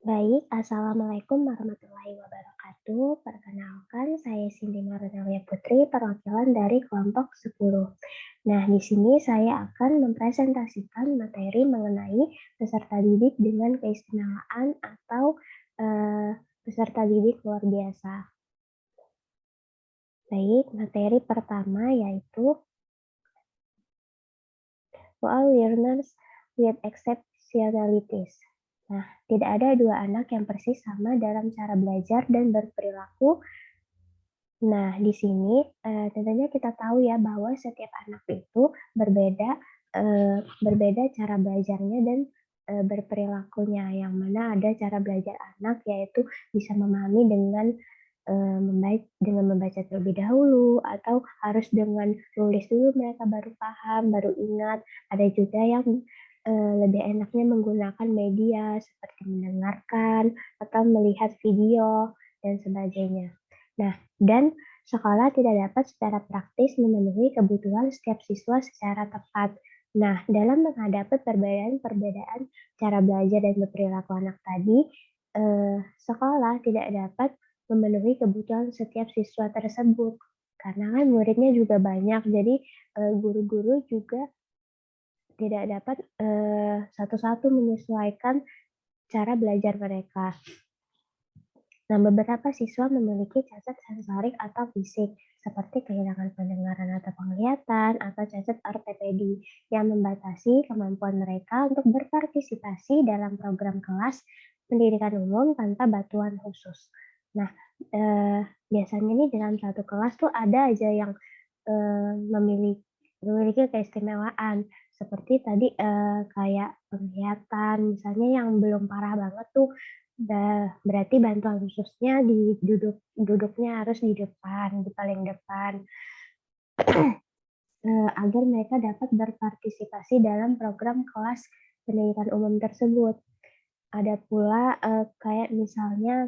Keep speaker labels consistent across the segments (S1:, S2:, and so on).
S1: Baik, Assalamualaikum warahmatullahi wabarakatuh. Perkenalkan, saya Cindy Marunalia Putri, perwakilan dari kelompok 10. Nah, di sini saya akan mempresentasikan materi mengenai peserta didik dengan keistimewaan atau peserta didik luar biasa. Baik, materi pertama yaitu All Learners with Exceptionalities. Nah, tidak ada dua anak yang persis sama dalam cara belajar dan berperilaku. Nah, di sini, tentunya kita tahu ya bahwa setiap anak itu berbeda, berbeda cara belajarnya dan, berperilakunya, yang mana ada cara belajar anak yaitu bisa memahami dengan membaca terlebih dahulu, atau harus dengan nulis dulu mereka baru paham, baru ingat. Ada juga yang, lebih enaknya menggunakan media seperti mendengarkan atau melihat video dan sebagainya. Nah, dan sekolah tidak dapat secara praktis memenuhi kebutuhan setiap siswa secara tepat. Nah, dalam menghadapi perbedaan-perbedaan cara belajar dan berperilaku anak tadi, sekolah tidak dapat memenuhi kebutuhan setiap siswa tersebut. Karena kan muridnya juga banyak, jadi guru-guru juga tidak dapat satu-satu menyesuaikan cara belajar mereka. Nah, beberapa siswa memiliki cacat sensorik atau fisik, seperti kehilangan pendengaran atau penglihatan, atau cacat ortopedi, yang membatasi kemampuan mereka untuk berpartisipasi dalam program kelas pendidikan umum tanpa bantuan khusus. Nah, biasanya nih dalam satu kelas tuh ada aja yang memiliki keistimewaan, seperti tadi kayak penglihatan, misalnya yang belum parah banget tuh. Berarti bantuan khususnya duduknya harus di depan, di paling depan, agar mereka dapat berpartisipasi dalam program kelas pendidikan umum tersebut. Ada pula, kayak misalnya,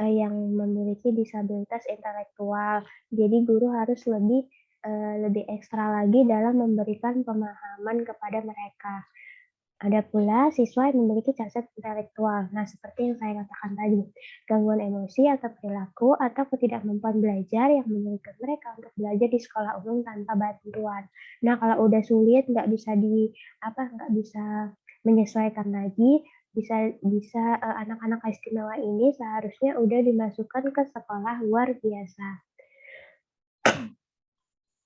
S1: yang memiliki disabilitas intelektual. Jadi guru harus lebih ekstra lagi dalam memberikan pemahaman kepada mereka. Ada pula siswa yang memiliki cacat intelektual. Nah, seperti yang saya katakan tadi, gangguan emosi atau perilaku atau ketidakmampuan belajar yang menyulitkan mereka untuk belajar di sekolah umum tanpa bantuan. Nah, kalau udah sulit, nggak bisa menyesuaikan lagi, bisa bisa anak-anak istimewa ini seharusnya udah dimasukkan ke sekolah luar biasa.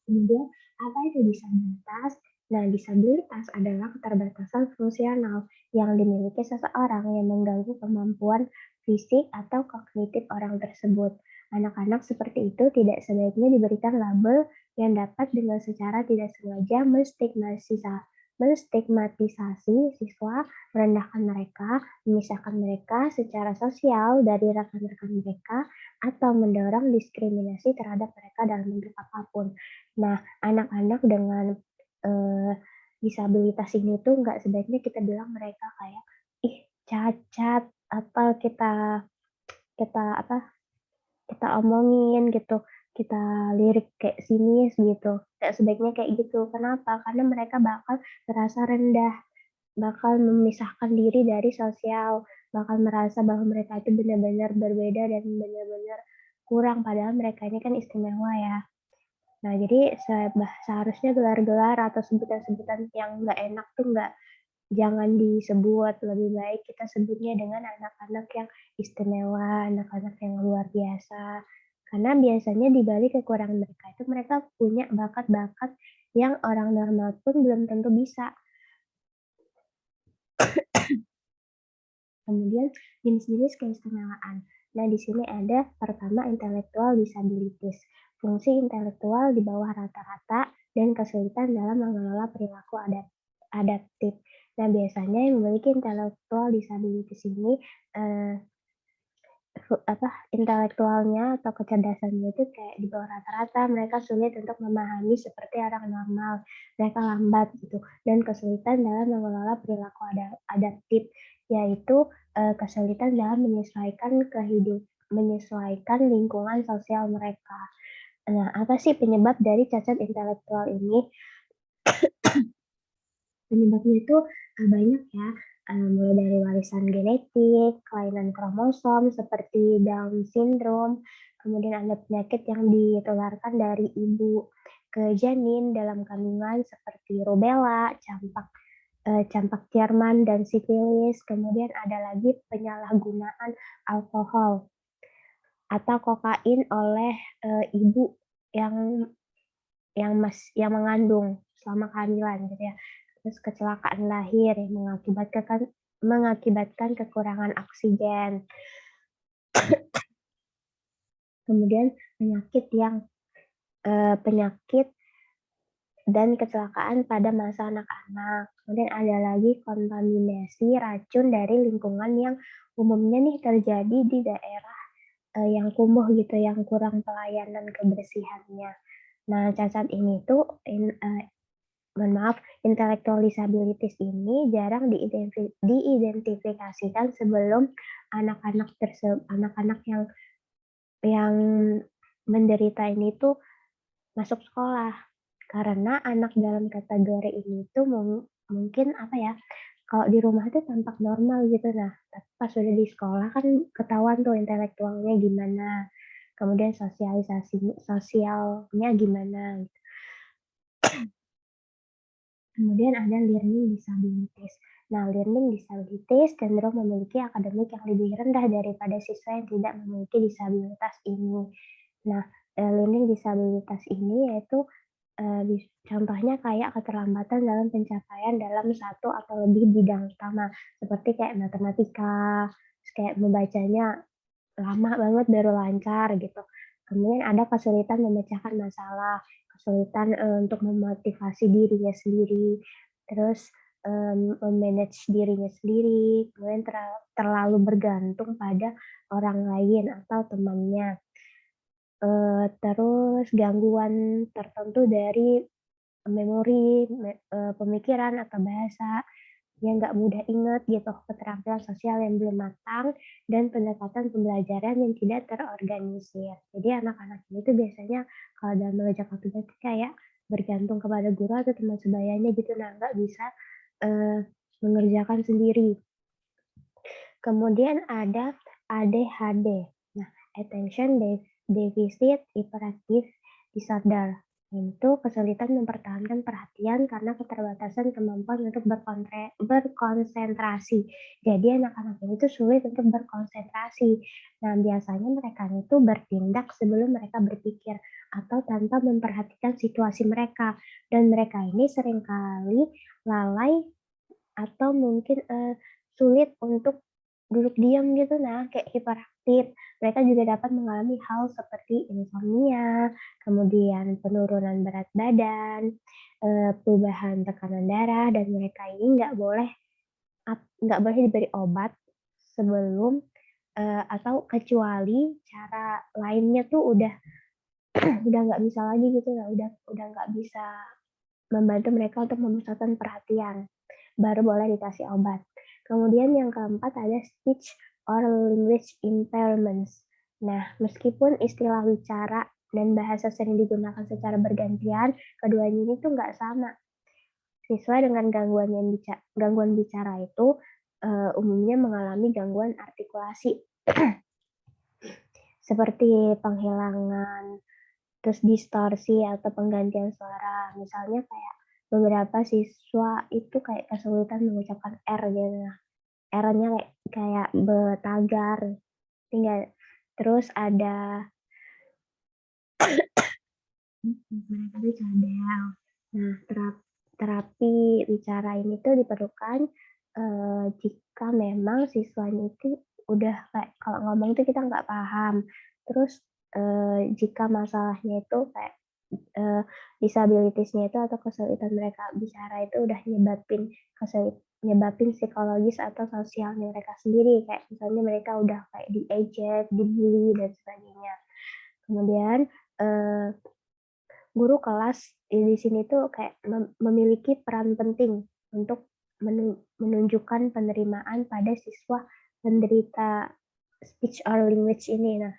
S1: Kemudian, apa itu disabilitas? Nah, disabilitas adalah keterbatasan fungsional yang dimiliki seseorang yang mengganggu kemampuan fisik atau kognitif orang tersebut. Anak-anak seperti itu tidak sebaiknya diberikan label yang dapat dengan secara tidak sengaja menstigmatisasi siswa, merendahkan mereka, memisahkan mereka secara sosial dari rekan-rekan mereka, atau mendorong diskriminasi terhadap mereka dalam bentuk apapun. Nah, anak-anak dengan, eee, disabilitas ini tuh nggak sebaiknya kita bilang mereka kayak, "Ih, cacat," atau kita kita apa, kita omongin gitu, kita lirik kayak sinis gitu, nggak sebaiknya kayak gitu. Kenapa? Karena mereka bakal merasa rendah, bakal memisahkan diri dari sosial, bakal merasa bahwa mereka itu benar-benar berbeda dan benar-benar kurang, padahal mereka ini kan istimewa ya. Nah, jadi seharusnya gelar-gelar atau sebutan-sebutan yang nggak enak tuh jangan disebut, lebih baik kita sebutnya dengan anak-anak yang istimewa, anak-anak yang luar biasa. Karena biasanya di balik kekurangan mereka itu mereka punya bakat-bakat yang orang normal pun belum tentu bisa. Kemudian jenis-jenis keistimewaan. Nah, di sini ada pertama intellectual disabilities. Fungsi intelektual di bawah rata-rata dan kesulitan dalam mengelola perilaku adaptif. Nah, biasanya yang memiliki intellectual disabilities ini eh, intelektualnya atau kecerdasannya itu kayak di bawah rata-rata, mereka sulit untuk memahami seperti orang normal, mereka lambat gitu, dan kesulitan dalam mengelola perilaku adaptif, yaitu kesulitan dalam menyesuaikan lingkungan sosial mereka. Nah, apa sih penyebab dari cacat intelektual ini? Penyebabnya itu banyak ya. mulai dari warisan genetik, kelainan kromosom seperti Down syndrome, kemudian ada penyakit yang ditularkan dari ibu ke janin dalam kandungan seperti rubella, campak Jerman, dan sifilis. Kemudian ada lagi penyalahgunaan alkohol atau kokain oleh ibu yang yang mengandung selama kehamilan gitu ya. Terus kecelakaan lahir yang mengakibatkan kekurangan oksigen. Kemudian penyakit dan kecelakaan pada masa anak-anak. Kemudian ada lagi kontaminasi racun dari lingkungan yang umumnya nih terjadi di daerah yang kumuh gitu, yang kurang pelayanan kebersihannya. Nah, cacat ini tuh mohon maaf, intellectual disabilities ini jarang diidentifikasikan sebelum anak-anak yang menderita ini tuh masuk sekolah. Karena anak dalam kategori ini tuh mungkin apa ya, kalau di rumah tuh tampak normal gitu. Nah, tapi pas udah di sekolah kan ketahuan tuh intelektualnya gimana, kemudian sosialnya gimana. Kemudian ada learning disabilities. Nah, learning disabilities cenderung memiliki akademik yang lebih rendah daripada siswa yang tidak memiliki disabilitas ini. Nah, learning disabilitas ini yaitu contohnya kayak keterlambatan dalam pencapaian dalam satu atau lebih bidang utama, seperti kayak matematika, terus kayak membacanya lama banget baru lancar gitu. Kemudian ada kesulitan memecahkan masalah, kesulitan, untuk memotivasi dirinya sendiri, terus, me-manage dirinya sendiri, kemudian terlalu bergantung pada orang lain atau temannya. Terus gangguan tertentu dari memori, pemikiran atau bahasa yang nggak mudah ingat gitu, keterampilan sosial yang belum matang, dan pendekatan pembelajaran yang tidak terorganisir. Jadi anak-anak ini tuh biasanya kalau dalam belajar matematika kayak bergantung kepada guru atau teman sebayanya gitu, nah nggak bisa eee, mengerjakan sendiri. Kemudian ada ADHD. Nah, Attention Deficit Hyperactive Disorder. Itu kesulitan mempertahankan perhatian karena keterbatasan kemampuan untuk berkonsentrasi. Jadi anak-anak ini tuh sulit untuk berkonsentrasi. Nah, biasanya mereka itu bertindak sebelum mereka berpikir atau tanpa memperhatikan situasi mereka. Dan mereka ini seringkali lalai atau mungkin, sulit untuk duduk diam gitu. Nah, kayak hiperaktif. Mereka juga dapat mengalami hal seperti insomnia, kemudian penurunan berat badan, perubahan tekanan darah, dan mereka ini nggak boleh diberi obat sebelum, atau kecuali cara lainnya tuh udah udah nggak bisa lagi gitu. Nah, udah nggak bisa membantu mereka untuk memusatkan perhatian, baru boleh dikasih obat. Kemudian yang keempat ada speech or language impairments. Nah, meskipun istilah wicara dan bahasa sering digunakan secara bergantian, keduanya ini tuh nggak sama. Siswa dengan gangguan bicara itu umumnya mengalami gangguan artikulasi seperti penghilangan, terus distorsi atau penggantian suara. Misalnya kayak beberapa siswa itu kayak kesulitan mengucapkan R gitu. Nah, R-nya kayak betagar, tinggal terus ada mereka tuh cadel. Nah, terapi bicara ini tuh diperlukan, jika memang siswanya itu udah kayak kalau ngomong tuh kita nggak paham. Terus, jika masalahnya itu kayak, eee, disabilitasnya itu atau kesulitan mereka bicara itu udah nyebabin psikologis atau sosialnya mereka sendiri, kayak misalnya mereka udah kayak diejek, dibully, dan sebagainya. Kemudian, eee guru kelas di sini tuh kayak memiliki peran penting untuk menunjukkan penerimaan pada siswa penderita speech or language ini. Nah,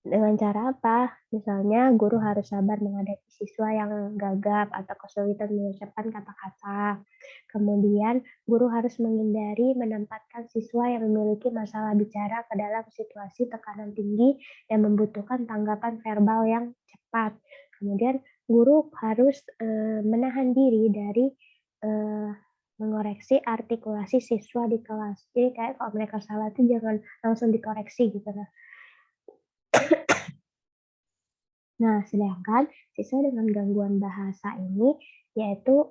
S1: Dengan cara apa? Misalnya guru harus sabar menghadapi siswa yang gagap atau kesulitan mengucapkan kata-kata. Kemudian, guru harus menghindari menempatkan siswa yang memiliki masalah bicara ke dalam situasi tekanan tinggi dan membutuhkan tanggapan verbal yang cepat. Kemudian, guru harus menahan diri dari eh, mengoreksi artikulasi siswa di kelas. Jadi kayak kalau mereka salah itu jangan langsung dikoreksi gitu. Nah, sedangkan siswa dengan gangguan bahasa ini yaitu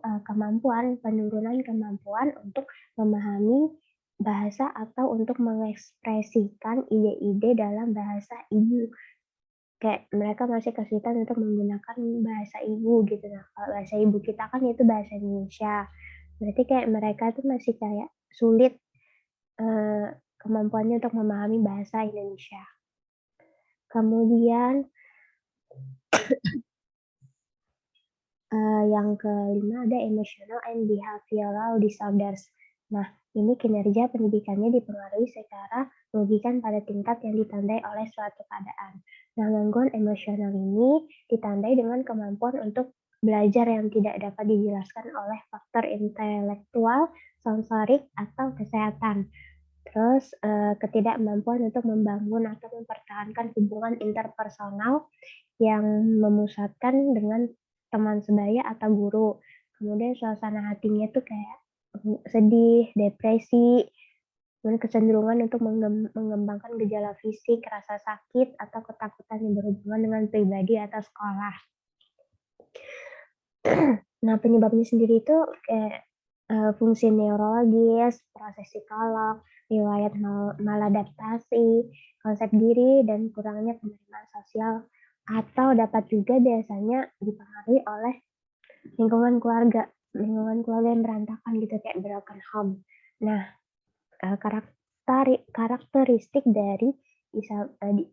S1: penurunan kemampuan untuk memahami bahasa atau untuk mengekspresikan ide-ide dalam bahasa ibu. Kayak mereka masih kesulitan untuk menggunakan bahasa ibu gitu. Nah, kalau bahasa ibu kita kan itu bahasa Indonesia. Berarti kayak mereka tuh masih kayak sulit eh, kemampuannya untuk memahami bahasa Indonesia. Kemudian yang kelima ada emotional and behavioral disorders. Nah, ini kinerja pendidikannya dipengaruhi secara merugikan pada tingkat yang ditandai oleh suatu keadaan. Nah, gangguan emosional ini ditandai dengan kemampuan untuk belajar yang tidak dapat dijelaskan oleh faktor intelektual, sensorik, atau kesehatan. Terus ketidakmampuan untuk membangun atau mempertahankan hubungan interpersonal yang memusatkan dengan teman sebaya atau guru. Kemudian suasana hatinya tuh kayak sedih, depresi, kemudian kecenderungan untuk mengembangkan gejala fisik, rasa sakit, atau ketakutan yang berhubungan dengan pribadi atau sekolah. Nah, penyebabnya sendiri itu kayak fungsi neurologis, proses psikolog, riwayat maladaptasi, konsep diri, dan kurangnya penerimaan sosial, atau dapat juga biasanya dipengaruhi oleh lingkungan keluarga yang berantakan gitu, kayak broken home. Nah, karakteristik dari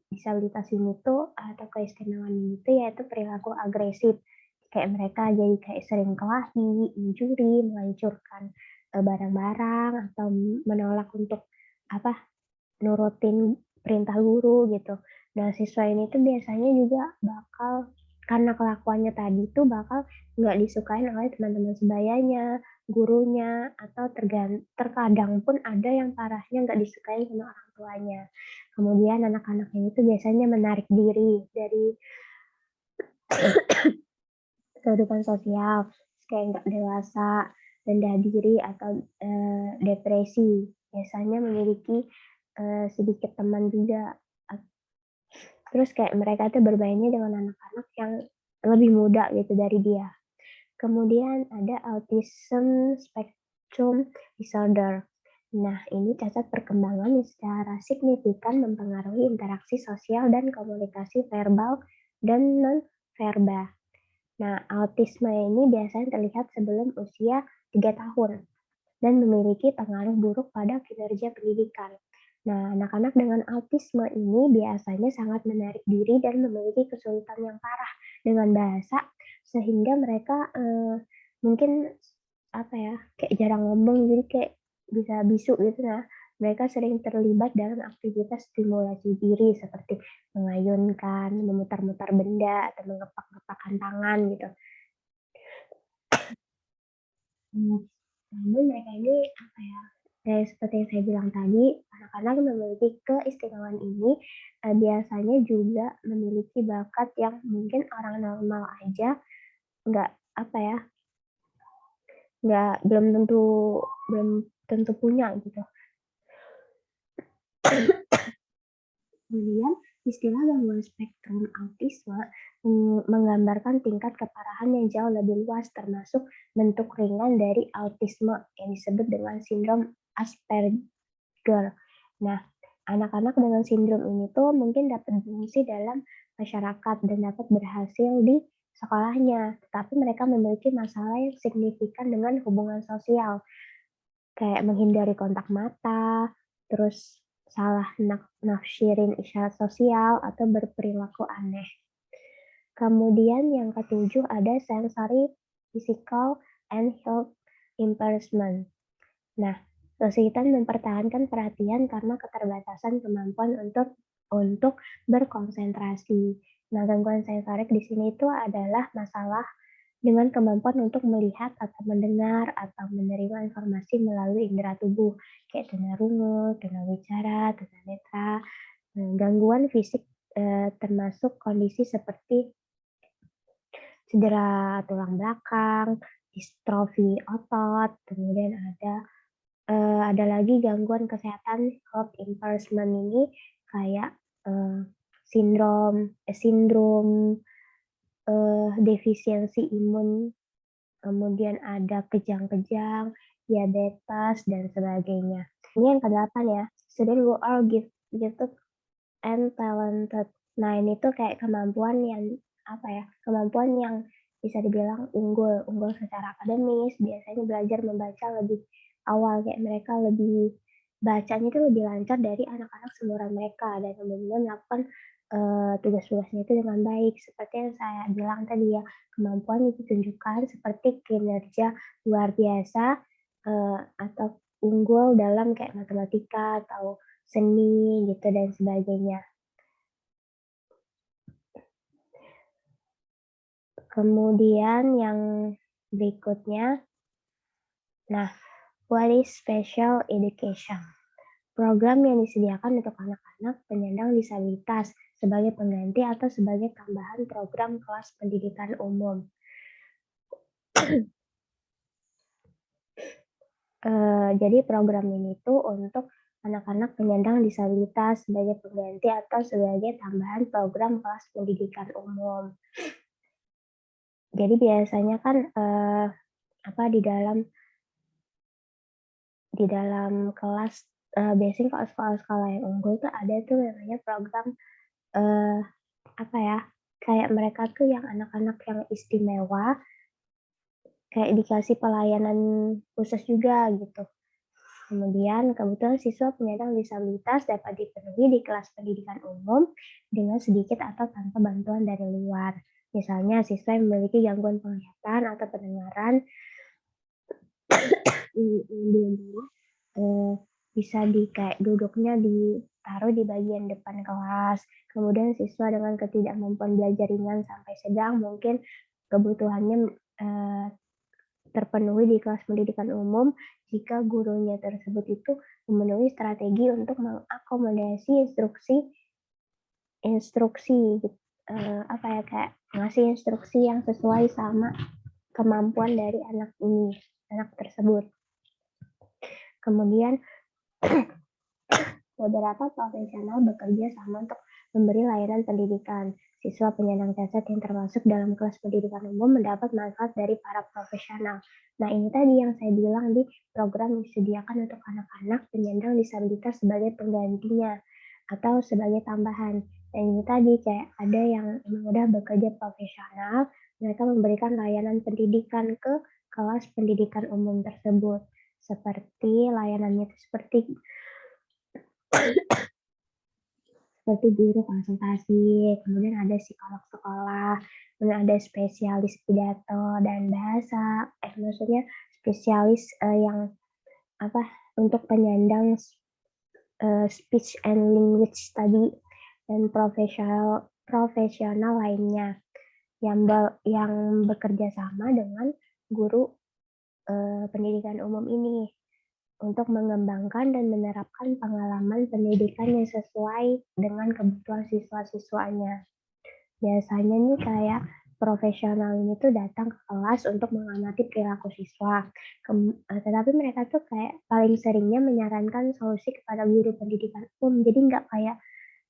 S1: disabilitas ini tuh atau keistimewaan ini tuh yaitu perilaku agresif. Kayak mereka jadi kayak sering kelahi, mencuri, menghancurkan barang-barang atau menolak untuk apa nurutin perintah guru gitu. Nah, siswa ini tuh biasanya juga bakal karena kelakuannya tadi tuh bakal nggak disukain oleh teman-teman sebayanya, gurunya, atau terkadang pun ada yang parahnya nggak disukain sama orang tuanya. Kemudian anak-anak ini tuh biasanya menarik diri dari kehidupan sosial, kayak nggak dewasa, rendah diri, atau depresi. Biasanya memiliki sedikit teman juga. Terus kayak mereka tuh bermainnya dengan anak-anak yang lebih muda gitu dari dia. Kemudian ada autism spectrum disorder. Nah, ini cacat perkembangan yang secara signifikan mempengaruhi interaksi sosial dan komunikasi verbal dan non-verbal. Nah, autisme ini biasanya terlihat sebelum usia 3 tahun dan memiliki pengaruh buruk pada kinerja pendidikan. Nah, anak-anak dengan autisme ini biasanya sangat menarik diri dan memiliki kesulitan yang parah dengan bahasa, sehingga mereka mungkin apa ya, kayak jarang ngomong, jadi kayak bisa bisu gitu. Nah, mereka sering terlibat dalam aktivitas stimulasi diri seperti mengayunkan, memutar-mutar benda, atau mengepak-ngepakkan tangan gitu. Hmm, namun mereka ini apa ya, seperti yang saya bilang tadi, anak-anak memiliki keistimewaan ini biasanya juga memiliki bakat yang mungkin orang normal aja nggak apa ya, nggak belum tentu punya gitu. Kemudian istilah gangguan spektrum autisme menggambarkan tingkat keparahan yang jauh lebih luas termasuk bentuk ringan dari autisme yang disebut dengan sindrom Asperger. Nah, anak-anak dengan sindrom ini tuh mungkin dapat berfungsi dalam masyarakat dan dapat berhasil di sekolahnya, tetapi mereka memiliki masalah yang signifikan dengan hubungan sosial, kayak menghindari kontak mata, terus salah nafsirin isyarat sosial, atau berperilaku aneh. Kemudian yang ketujuh ada sensory, physical, and health impairment. Nah, kesulitan mempertahankan perhatian karena keterbatasan kemampuan untuk untuk berkonsentrasi. Nah, gangguan sensorik di sini itu adalah masalah dengan kemampuan untuk melihat atau mendengar atau menerima informasi melalui indera tubuh, kayak tunarungu, tunawicara, tunanetra. Gangguan fisik termasuk kondisi seperti cedera tulang belakang, distrofi otot, kemudian ada lagi gangguan kesehatan health impairment ini kayak sindrom defisiensi imun, kemudian ada kejang-kejang, diabetes, dan sebagainya. Ini yang kedelapan ya, student who are gifted and talented. Nah, ini tuh kayak kemampuan yang, apa ya, kemampuan yang bisa dibilang unggul, unggul secara akademis, biasanya belajar membaca lebih awal, kayak mereka lebih bacanya itu lebih lancar dari anak-anak seumuran mereka dan umumnya melakukan tugas-tugasnya itu dengan baik. Seperti yang saya bilang tadi ya, kemampuan yang ditunjukkan seperti kinerja luar biasa atau unggul dalam kayak matematika atau seni gitu dan sebagainya. Kemudian yang berikutnya, nah, what is special education? Program yang disediakan untuk anak-anak penyandang disabilitas sebagai pengganti atau sebagai tambahan program kelas pendidikan umum. Jadi program ini tuh untuk anak-anak penyandang disabilitas sebagai pengganti atau sebagai tambahan program kelas pendidikan umum. Jadi biasanya kan di dalam kelas biasanya kalau sekolah-sekolah yang unggul tuh ada tuh namanya program eh, kayak mereka tuh yang anak-anak yang istimewa kayak dikasih pelayanan khusus juga gitu. Kemudian, kebutuhan siswa penyandang disabilitas dapat dipenuhi di kelas pendidikan umum dengan sedikit atau tanpa bantuan dari luar. Misalnya, siswa yang memiliki gangguan penglihatan atau pendengaran bisa kayak duduknya ditaruh di bagian depan kelas. Kemudian siswa dengan ketidakmampuan belajar ringan sampai sedang mungkin kebutuhannya terpenuhi di kelas pendidikan umum jika gurunya tersebut itu memenuhi strategi untuk mengakomodasi instruksi kayak ngasih instruksi yang sesuai sama kemampuan dari anak tersebut. Kemudian beberapa profesional bekerja sama untuk memberi layanan pendidikan. Siswa penyandang cacat yang termasuk dalam kelas pendidikan umum mendapat manfaat dari para profesional. Nah, ini tadi yang saya bilang di program disediakan untuk anak-anak penyandang disabilitas sebagai penggantinya atau sebagai tambahan. Dan ini tadi kayak ada yang memang udah bekerja profesional, mereka memberikan layanan pendidikan ke kelas pendidikan umum tersebut. Seperti layanannya itu seperti guru konsultasi, kemudian ada psikolog sekolah, kemudian ada spesialis pidato dan bahasa, maksudnya spesialis yang untuk penyandang speech and language study dan profesional lainnya yang bekerja sama dengan guru pendidikan umum ini untuk mengembangkan dan menerapkan pengalaman pendidikan yang sesuai dengan kebutuhan siswa-siswanya. Biasanya nih kayak profesional ini tuh datang ke kelas untuk mengamati perilaku siswa. Tetapi mereka tuh kayak paling seringnya menyarankan solusi kepada guru pendidikan umum. Jadi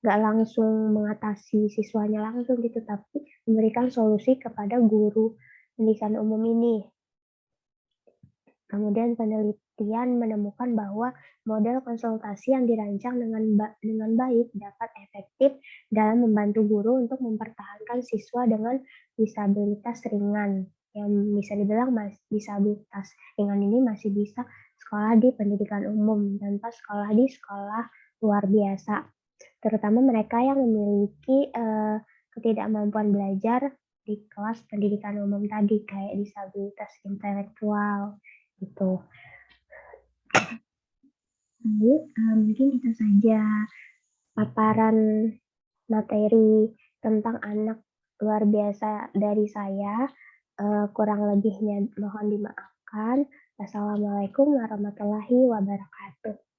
S1: nggak langsung mengatasi siswanya langsung gitu, tapi memberikan solusi kepada guru pendidikan umum ini. Kemudian penelitian menemukan bahwa model konsultasi yang dirancang dengan baik dapat efektif dalam membantu guru untuk mempertahankan siswa dengan disabilitas ringan. Yang bisa dibilang disabilitas ringan ini masih bisa sekolah di pendidikan umum tanpa sekolah di sekolah luar biasa. Terutama mereka yang memiliki ketidakmampuan belajar di kelas pendidikan umum tadi kayak disabilitas intelektual gitu. Lalu mungkin itu saja paparan materi tentang anak luar biasa dari saya, kurang lebihnya mohon dimaafkan. Wassalamualaikum warahmatullahi wabarakatuh.